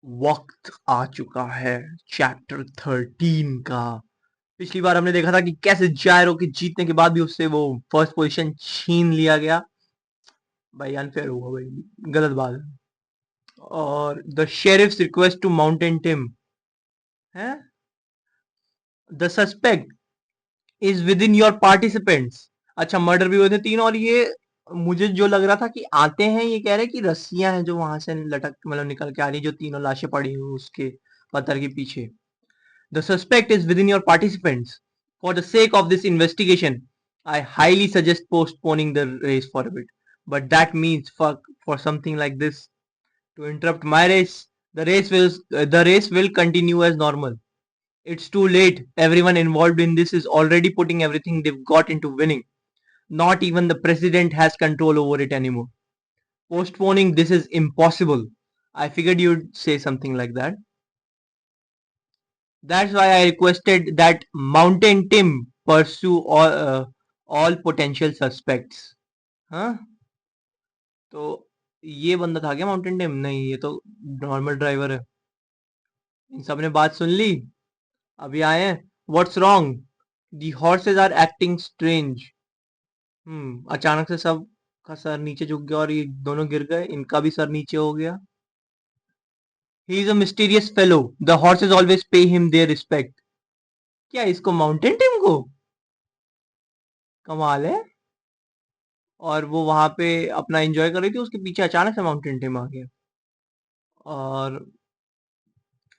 वक्त आ चुका है चैप्टर 13 का। पिछली बार हमने देखा था कि कैसे जायरो के जीतने के बाद भी उससे वो फर्स्ट पोजीशन छीन लिया गया। भाई अनफेयर हुआ भाई, गलत बात है। और the sheriff's request to mountain Tim है, the suspect is within your participants. अच्छा, मर्डर भी हुए थे 3। और ये मुझे जो लग रहा था कि आते हैं, ये कह रहे हैं कि रस्सियां हैं जो वहां से लटक मतलब निकल के आ रही, जो तीनों लाशें पड़ी हुई उसके पत्थर के पीछे। The suspect is within your participants. For the sake of this investigation, I highly suggest postponing the race for a bit. But that means for something like this to interrupt my race. The race will continue as normal. It's too late. Everyone involved in this is already putting everything they've got into winning. Not even the president has control over it anymore. Postponing this is impossible. I figured you'd say something like that. That's why I requested that Mountain Tim pursue all potential suspects. हाँ, तो ये बंदा था क्या mountain Tim? नहीं, ये तो normal driver है। इन सब ने बात सुन ली, अभी आए हैं। What's wrong? The horses are acting strange. अचानक से सब का सर नीचे झुक गया और ये दोनों गिर गए, इनका भी सर नीचे हो गया। He is a mysterious fellow. The horses always pay him their respect. क्या इसको माउंटेन टिम को? कमाल है। और वो वहां पे अपना एंजॉय कर रही थी, उसके पीछे अचानक से माउंटेन टिम आ गया। और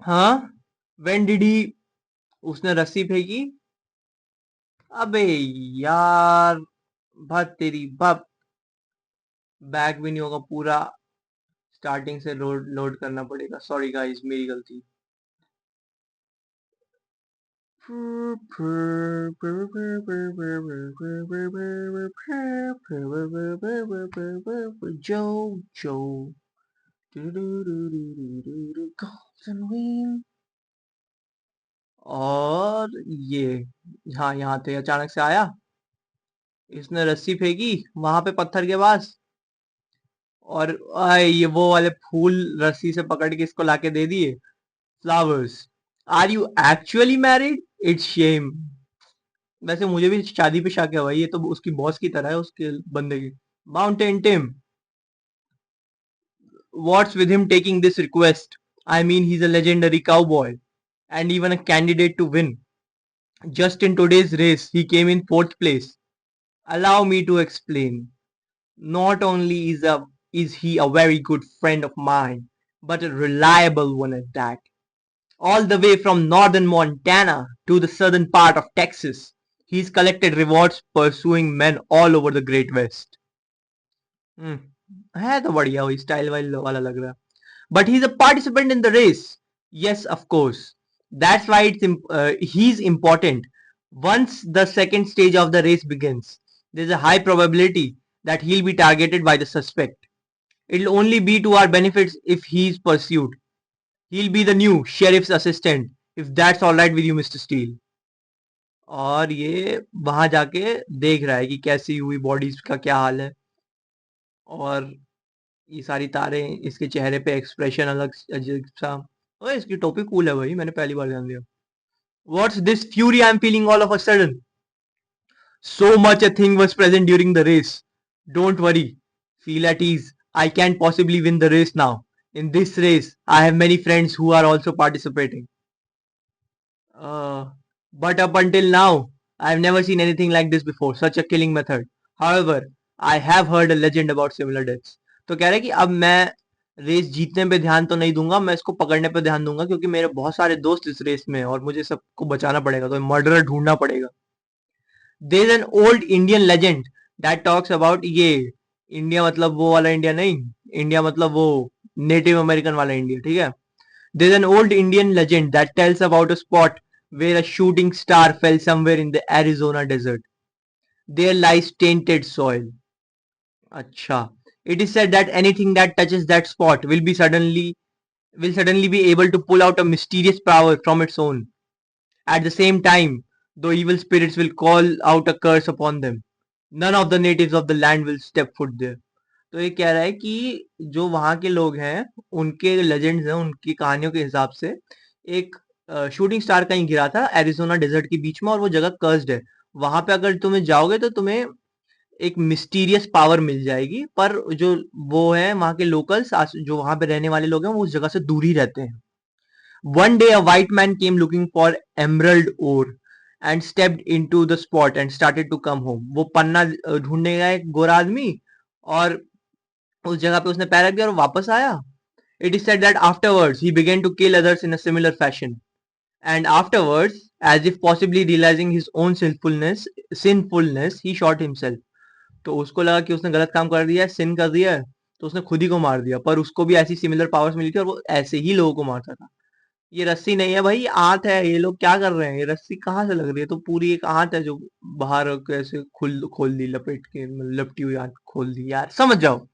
हाँ, व्हेन डिड ही, उसने रस्सी फेंकी। अबे यार, बात तेरी बाप, बैक भी नहीं होगा पूरा, स्टार्टिंग से लोड लोड करना पड़ेगा। सॉरी गाइस, मेरी गलती। जो जो golden wing। और ये, हाँ यहाँ थे, अचानक से आया, इसने रस्सी फेंकी वहां पे पत्थर के पास। और ये वो वाले फूल रस्सी से पकड़ के इसको लाके दे दिए। Flowers. Are you actually married? It's shame. वैसे मुझे भी शादी पे शक है भाई, ये तो उसकी बॉस की तरह है, उसके बंदे की। Mountain Tim, what's with him taking this request? I mean he is a legendary cowboy and even a candidate to win. Just in today's race, he came in 4th place. Allow me to explain. Not only is he a very good friend of mine, but a reliable one at that. All the way from northern Montana to the southern part of Texas, he's collected rewards pursuing men all over the Great West. Hmm. है तो बढ़िया, वही style वाला लग रहा है। But he's a participant in the race. Yes, of course. That's why he's important. Once the second stage of the race begins, there's a high probability that he'll be targeted by the suspect. It'll only be to our benefits if he's pursued. He'll be the new sheriff's assistant, if that's all right with you, Mr. Steele. और ये वहां जाके देख रहा है कि कैसी हुई बॉडीज का क्या हाल है। और ये सारी तारें, इसके चेहरे पे एक्सप्रेशन अलग अजीब सा। ओए, इसकी टोपी कूल है भाई, मैंने पहली बार ध्यान दिया। What's this fury I am feeling all of a sudden? So much a thing was present during the race. Don't worry, feel at ease. I can possibly win the race now. In this race I have many friends who are also participating. But up until now, I've never seen anything like this before, such a killing method. However, I have heard a legend about similar deaths. तो कह रहे हैं कि अब मैं race जीतने पे ध्यान तो नहीं दूंगा, मैं इसको पकड़ने पे ध्यान दूंगा, क्योंकि मेरे बहुत सारे दोस्त इस रेस में हैं और मुझे सबको बचाना पड़ेगा, तो मर्डरर ढूंढना पड़ेगा। There's an old Indian legend that talks about ये, इंडिया मतलब वो वाला इंडिया नहीं, इंडिया मतलब वो नेटिव अमेरिकन वाला इंडिया, ठीक है। There's an old Indian legend that tells about a spot where a shooting star fell somewhere in the Arizona desert. There lies tainted soil. Acha. It is said that anything that touches that spot will suddenly be able to pull out a mysterious power from its own. At the same time, though evil spirits will call out a curse upon them, none of the natives of the land will step foot there. तो ये कह रहा है कि जो वहां के लोग हैं, उनके लेजेंड्स हैं, उनकी कहानियों के हिसाब से एक शूटिंग स्टार कहीं गिरा था एरिजोना डेजर्ट के बीच में, और वो जगह कर्स्ड है। वहां पे अगर तुम्हें जाओगे तो तुम्हें एक मिस्टीरियस पावर मिल जाएगी, पर जो वो है वहां के लोकल्स, जो वहां पे रहने वाले लोग हैं, वो उस जगह से दूर ही रहते हैं। One day, a white man came looking for emerald ore and stepped into the spot and started to come home. वो पन्ना ढूंढने गया एक गोरा आदमी, और उस जगह पे उसने पैर रख दिया और वापस आया. It is said that afterwards he began to kill others in a similar fashion. And afterwards, as if possibly realizing his own sinfulness, he shot himself. तो उसको लगा कि उसने गलत काम कर दिया है, सिन कर दिया है, तो उसने खुद ही को मार दिया. पर उसको भी ऐसी सिमिलर पावर्स मिली थी और वो ऐसे ही लोगों को मारता था. ये रस्सी नहीं है भाई, आंत है. ये लोग क्या कर रहे हैं? ये रस्सी कहाँ से लग रही है? तो पूरी एक आंत है जो बाहर कैसे खुल खोल दी, लपेट के, लपटी हुई आंत खोल दी. यार समझ जाओ.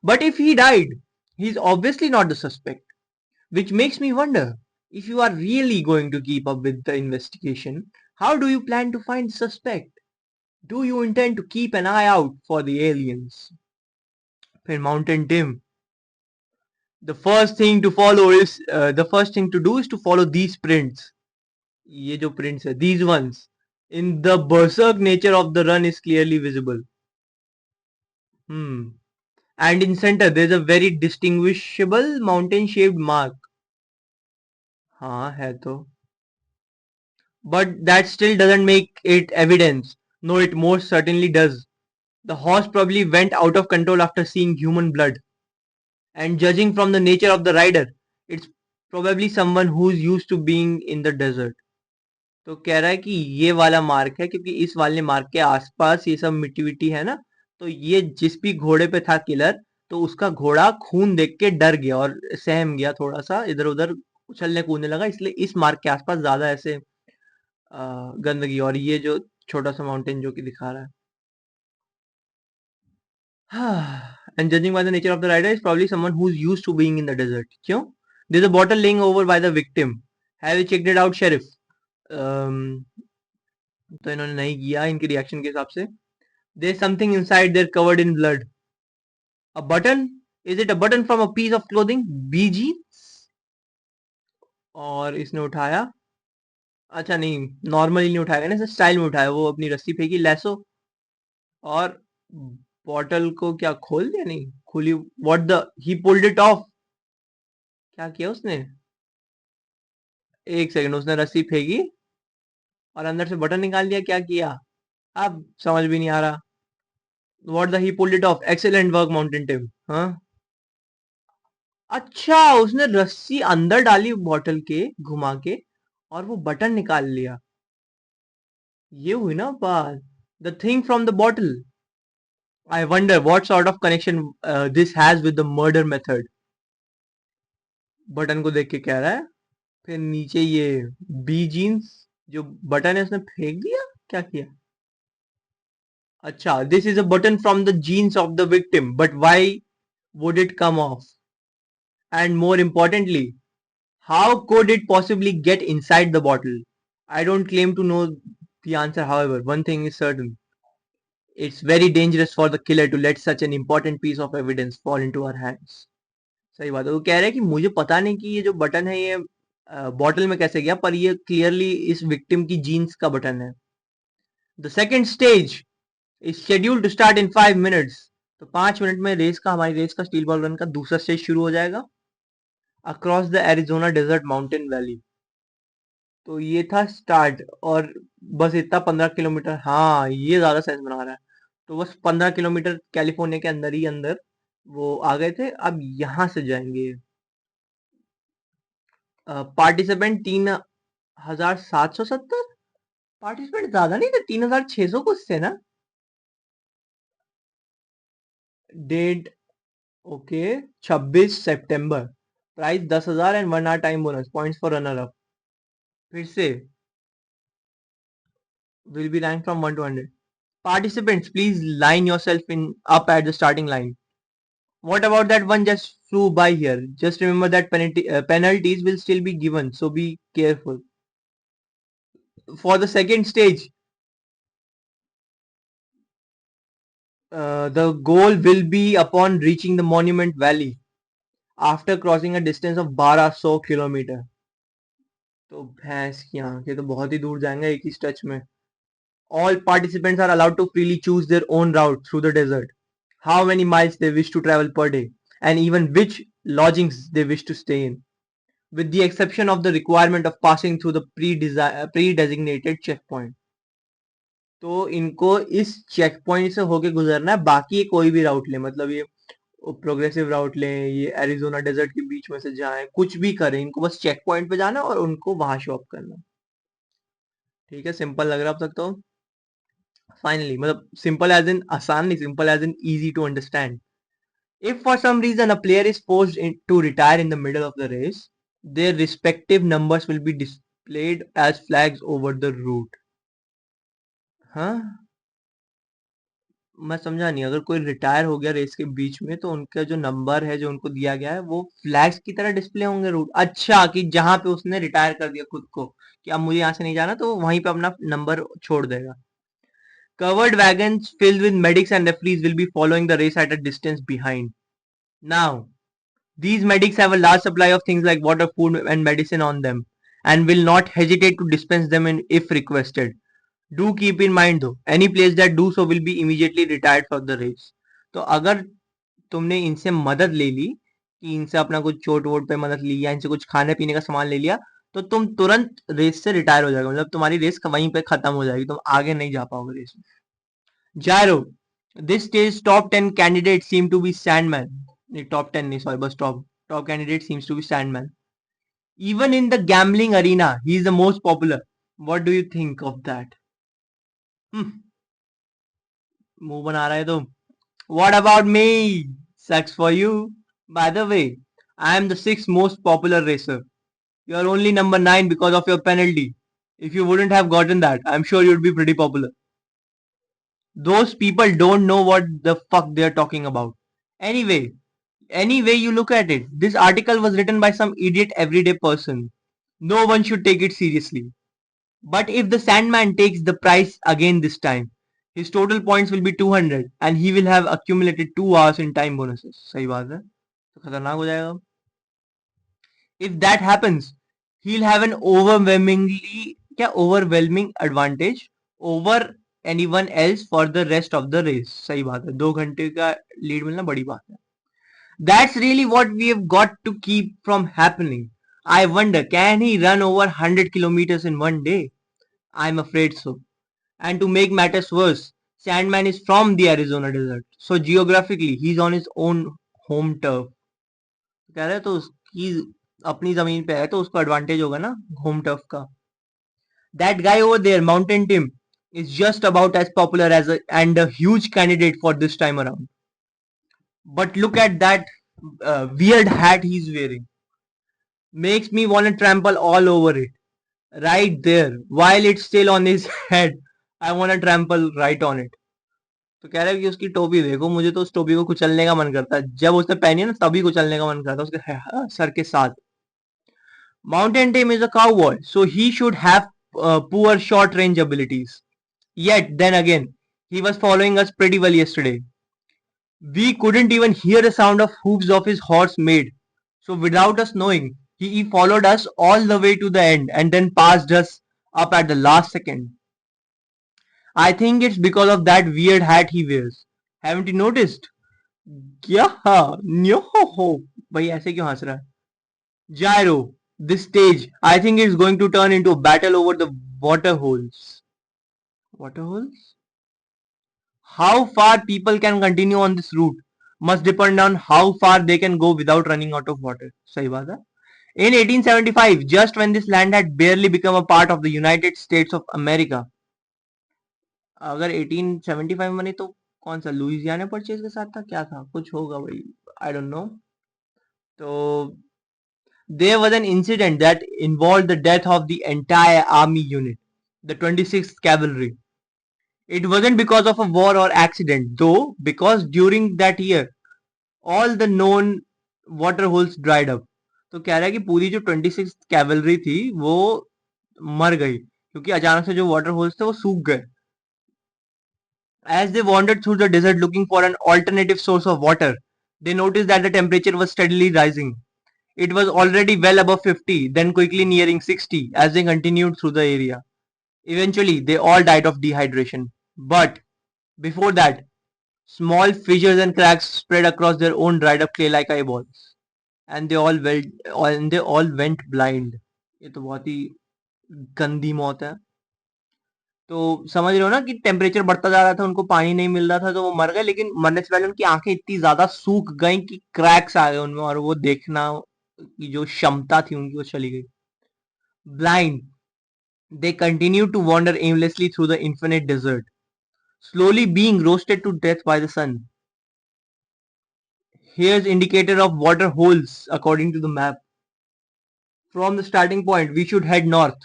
But if he died, he is obviously not the suspect, which makes me wonder, if you are really going to keep up with the investigation, how do you plan to find the suspect? Do you intend to keep an eye out for the aliens? फिर Mountain Tim. The first thing to do is to follow these prints. ये जो prints है, these ones. In the berserk nature of the run is clearly visible. And in center there is a very distinguishable mountain-shaped mark. हाँ है तो. But that still doesn't make it evidence. No, it most certainly does. The horse probably went out of control after seeing human blood. And judging from the nature of the rider, it's probably someone who's used to being in the desert. तो कह रहा है कि ये वाला mark है, क्योंकि इस वाले मार्क के आसपास ये सब मिट्टी विट्टी है ना, तो ये जिस भी घोड़े पे था किलर, तो उसका घोड़ा खून देख के डर गया और सहम गया, थोड़ा सा इधर उधर उछलने कूदने लगा. इसलिए इस मार्क के आसपास ज्यादा ऐसे गंदगी. और ये जो छोटा सा माउंटेन जो कि दिखा रहा है. And judging by the nature of the rider, is probably someone who's used to being in the desert. क्यों? There's a bottle laying over by the victim. Have you checked it out, sheriff? Um, तो इन्होंने नहीं किया इनके reaction के हिसाब से. There's something inside there covered in blood. A button? Is it a button from a piece of clothing? Bee jeans? और इसने उठाया. अच्छा नहीं, नॉर्मली नहीं उठाएगा ना, स्टाइल में उठाया. वो अपनी रस्सी फेंकी, लैसो, और बॉटल को क्या खोल दिया? नहीं खुली. What the, he pulled it of. क्या किया उसने? एक सेकंड, उसने रस्सी फेंकी और अंदर से बटन निकाल दिया. क्या किया अब समझ भी नहीं आ रहा. What the, he pulled it off. Excellent work mountain Tim. हाँ, अच्छा उसने रस्सी अंदर डाली बॉटल के घुमा के, और वो बटन निकाल लिया. ये हुई ना बात. The thing from the bottle. I wonder what sort of connection this has with the murder method. Button को देख के कह रहा है. फिर नीचे ये बी जीन्स, जो बटन है उसने फेंक दिया. क्या किया? अच्छा, this is a button from the jeans of the victim, but why would it come of? And more importantly, how could it possibly get inside the bottle? I don't claim to know the answer, however. One thing is certain. It's very dangerous for the killer to let such an important piece of evidence fall into our hands. सही बात है. वो कह रहे हैं कि मुझे पता नहीं कि ये जो बटन है ये बॉटल में कैसे गया, पर ये क्लियरली इस विक्टिम की जीन्स का बटन है. The second stage is scheduled to start in 5 minutes. तो 5 मिनट में हमारी रेस का, स्टील बॉल रन का दूसरा स्टेज शुरू हो जाएगा. Across the Arizona desert mountain valley. तो ये था स्टार्ट, और बस इतना 15 किलोमीटर. हाँ ये ज्यादा सेंस बना रहा है. तो बस 15 किलोमीटर कैलिफोर्निया के अंदर ही अंदर वो आ गए थे. अब यहाँ से जाएंगे. पार्टिसिपेंट 3770. पार्टिसिपेंट ज्यादा नहीं थे, 3600 कुछ थे ना. डेट ओके, 26 सितंबर. Price 10,000 and 1 hour time bonus. Points for runner up. फिर से will be rank from 1 to 100. Participants, please line yourself in up at the starting line. What about that one just flew by here? Just remember that penalties will still be given, so be careful. For the second stage, The goal will be upon reaching the Monument Valley after crossing a distance of 1200 kilometre. तो भैंस की आंख, ये तो बहुत ही दूर जाएंगे एक ही स्ट्रेच में. All participants are allowed to freely choose their own route through the desert, how many miles they wish to travel per day, and even which lodgings they wish to stay in, with the exception of the requirement of passing through the pre-designated checkpoint. तो इनको इस check point से होके गुजरना है, बाकी ये कोई भी राउट ले, मतलब ये प्रोग्रेसिव राउट लें, ये एरिजोना डेजर्ट के बीच में से जाएं, कुछ भी करें, इनको बस चेक पॉइंट पे जाना है और उनको वहां शॉप करना है. ठीक है, सिंपल लग रहा है अब तक तो. फाइनली, मतलब सिंपल एज इन आसान नहीं, simple as in easy to understand. If for some reason a player is forced to retire in the middle of the race, their respective numbers will be displayed as flags over the route. हाँ, मैं समझा नहीं. अगर कोई retire हो गया race के बीच में तो उनका जो नंबर है जो उनको दिया गया है वो फ्लैग्स की तरह डिस्प्ले होंगे रूट. अच्छा, कि जहां पे उसने रिटायर कर दिया खुद को कि अब मुझे यहाँ से नहीं जाना, तो वहीं पे अपना नंबर छोड़ देगा. Covered wagons filled with medics and referees will be following the race at a distance behind. Now, these medics have a large supply of things like water, food, and medicine on them, and will not hesitate to dispense them if requested. Do keep in mind though, any players that do so will be immediately retired for the race. तो अगर तुमने इनसे मदद ले ली, कि इनसे अपना कुछ चोट वोट पे मदद ली या इनसे कुछ खाने पीने का सामान ले लिया, तो तुम तुरंत रेस से रिटायर हो जाएगा, मतलब तुम्हारी रेस वहीं पे खत्म हो जाएगी, तुम आगे नहीं जा पाओगे रेस में. Gyro. This stage top 10 candidates seem to be Sandman. Top 10 नहीं, sorry, बस top candidate seems to be Sandman. Even in the gambling arena, he is the most popular. What do you think of that? मुंह बना रहा है तो. What about me? Sucks for you. By the way, I am the sixth most popular racer. You are only number 9 because of your penalty. If you wouldn't have gotten that, I'm sure you'd be pretty popular. Those people don't know what the fuck they're talking about. Anyway, any way you look at it, this article was written by some idiot everyday person. No one should take it seriously. But if the Sandman takes the prize again this time, his total points will be 200 and he will have accumulated 2 hours in time bonuses. सही बात है, तो खतरनाक हो जाएगा. If that happens, he'll have an overwhelming advantage over anyone else for the rest of the race. सही बात है, 2 घंटे का लीड मिलना बड़ी बात है. That's really what we have got to keep from happening. I wonder, can he run over 100 kilometers in one day? I'm afraid so. And to make matters worse, Sandman is from the Arizona desert. So geographically, he's on his own home turf. कह रहे तो उसकी अपनी जमीन पे है तो उसको एडवांटेज होगा ना होम टर्फ का. That guy over there, Mountain Tim, is just about as popular as and a huge candidate for this time around. But look at that weird hat he's wearing. Makes me want to trample all over it. Right there. While it's still on his head, I want to trample right on it. तो कह रहा है कि उसकी टोपी देखो, मुझे तो उस टोपी को कुचलने का मन करता है. जब उसने पहनी है ना तभी कुचलने का मन करता है उसके सर के साथ. Mountain Tim is a cowboy, so he should have poor short range abilities. Yet, then again, he was following us pretty well yesterday. We couldn't even hear the sound of hooves of his horse made. So without us knowing, he followed us all the way to the end and then passed us up at the last second. I think it's because of that weird hat he wears. Haven't you noticed? Yeah, no, भाई ऐसे क्यों हंस रहा है? Gyro, this stage, I think it's going to turn into a battle over the water holes. Water holes? How far people can continue on this route must depend on how far they can go without running out of water. सही बात है. In 1875, just when this land had barely become a part of the United States of America, अगर 1875 में नहीं तो कौन सा Louisiana purchase के साथ था, क्या था, कुछ होगा भाई, आई डोंट नो. तो there was an incident that involved the death of the entire army unit, the 26th Cavalry. It wasn't because of a war or accident, though, because during that year, all the known water holes dried up. तो कह रहा है कि पूरी जो 26th cavalry थी वो मर गई क्योंकि अचानक से जो वाटर होल्स थे वो सूख गए. As they wandered through the desert looking for an alternative source of water, they noticed that the temperature was steadily rising. It was already well above 50, then quickly nearing 60 as they continued through the area. Eventually, they all died of dehydration. But before that, small fissures and cracks spread across their own dried up clay like eyeballs. And they all went blind. ये तो बहुत ही गंदी मौत है. तो समझ रहे हो ना कि टेम्परेचर बढ़ता जा रहा था, उनको पानी नहीं मिल रहा था तो वो मर गए, लेकिन मरने से पहले उनकी आंखें इतनी ज्यादा सूख गई कि क्रैक्स आ गए उनमें और वो देखना की जो क्षमता थी उनकी वो चली गई. Blind, they continued to wander aimlessly through the infinite desert, slowly being roasted to death by the sun. Here's indicator of water holes according to the map. From the starting point, we should head north,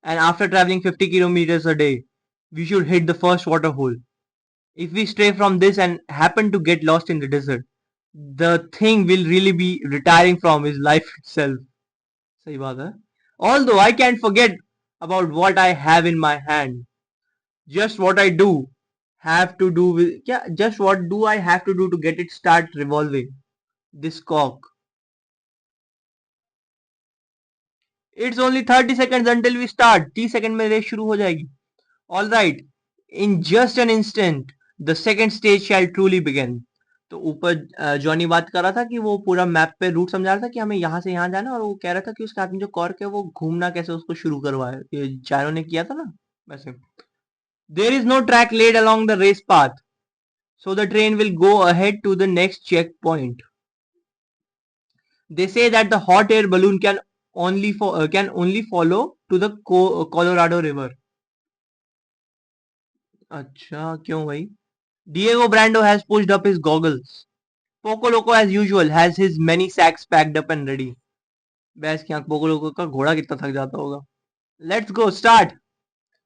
and after traveling 50 kilometers a day, we should hit the first water hole. If we stray from this and happen to get lost in the desert, the thing we'll really be retiring from is life itself. सही बात है. Although I can't forget about what I have in my hand. Just what I do have to do with yeah, just what do I have to do to get it start revolving? This cock. It's only 30 seconds until we start. 30 second में race शुरू हो जाएगी. All right. In just an instant, the second stage shall truly begin. तो ऊपर Johnny बात कर रहा था कि वो पूरा मैप पे रूट समझा रहा था कि हमें यहाँ से यहाँ जाना, और वो कह रहा था कि उसके हाथ में जो कॉर्क है वो घूमना कैसे उसको शुरू करवाए. ये जायरो ने किया था ना वैसे. There is no track laid along the race path, so the train will go ahead to the next checkpoint. They say that the hot air balloon can only follow to the Colorado River. अच्छा क्यों भाई? Diego Brando has pushed up his goggles. Poco Loco as usual has his many sacks packed up and ready. बैस की आंख Poco लोको का घोड़ा कितना थक जाता होगा. Let's go, start.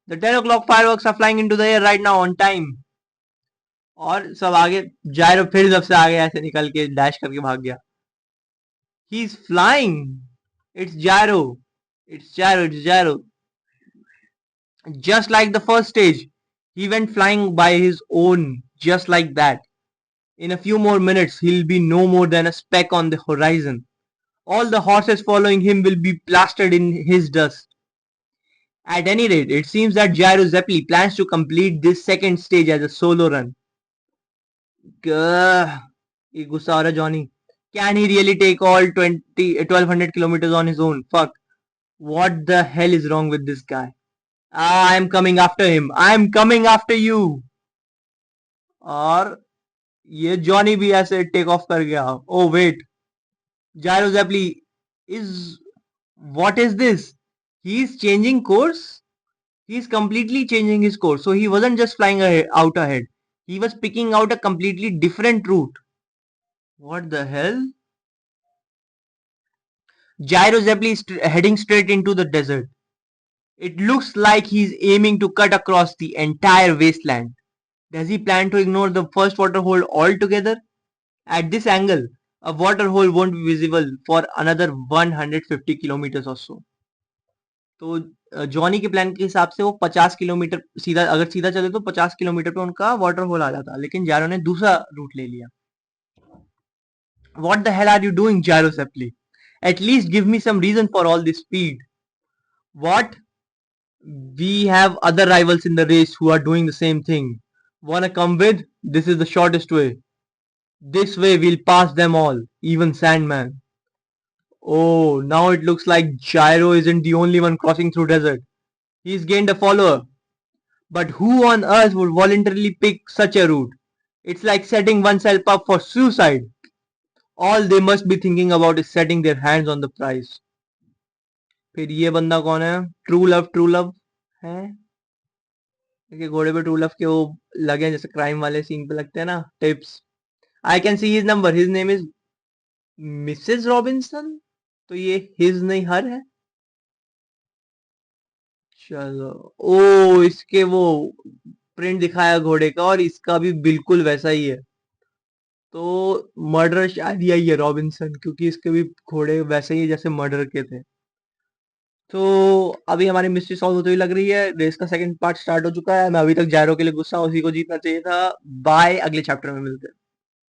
The 10 o'clock fireworks are flying into the air right now on time. और सब आगे. जायरो फिर सबसे आगे ऐसे निकल के डैश करके भाग गया. He's flying. It's Gyro. It's Gyro. It's Gyro. Just like the first stage, he went flying by his own, just like that. In a few more minutes, he'll be no more than a speck on the horizon. All the horses following him will be plastered in his dust. At any rate, it seems that Gyro Zeppeli plans to complete this second stage as a solo run. ये गुस्सा आ रहा Johnny. Can he really take all 1200 kilometers on his own? Fuck. What the hell is wrong with this guy? I'm coming after him. I'm coming after you. और ये Johnny भी ऐसे take off कर गया. Oh wait, Gyro Zeppeli is. What is this? He's changing course. He's completely changing his course. So he wasn't just flying out ahead. He was picking out a completely different route. What the hell? Gyro Zeppeli is heading straight into the desert. It looks like he's aiming to cut across the entire wasteland. Does he plan to ignore the first water hole altogether? At this angle, a water hole won't be visible for another 150 kilometers or so. तो Johnny के plan के हिसाब से वो 50 kilometre सीधा, अगर सीधा चले तो 50 किलोमीटर पे उनका वाटर होल आ जाता, लेकिन जायरो ने दूसरा रूट ले लिया. What the hell are you doing, Gyro Zeppeli? At least give me some reason for all this speed. What? We have other rivals in the race who are doing the same thing. Wanna come with? This is the shortest way. This way we'll pass them all, even Sandman. Oh, now it looks like Gyro isn't the only one crossing through desert. He's gained a follower. But who on earth would voluntarily pick such a route? It's like setting oneself up for suicide. All they must be thinking about is setting their hands on the prize. फिर ये बंदा कौन है? True love है. देखिए घोड़े पे true love के वो लगे जैसे क्राइम वाले सीन पे लगते हैं ना tips. I can see his number. His name is Mrs Robinson. तो ये हिज नहीं हर है. चलो. ओ इसके वो प्रिंट दिखाया घोड़े का और इसका भी बिल्कुल वैसा ही है. तो मर्डर शायद यही है रॉबिन्सन, क्योंकि इसके भी घोड़े वैसे ही जैसे मर्डर के थे. तो अभी हमारी मिस्ट्री सॉल्व होती हुई लग रही है। रेस का सेकंड पार्ट स्टार्ट हो चुका है। मैं अभी तक जायरो के लिए गुस्सा हूँ, उसी को जीतना चाहिए था। बाय, अगले चैप्टर में मिलते हैं।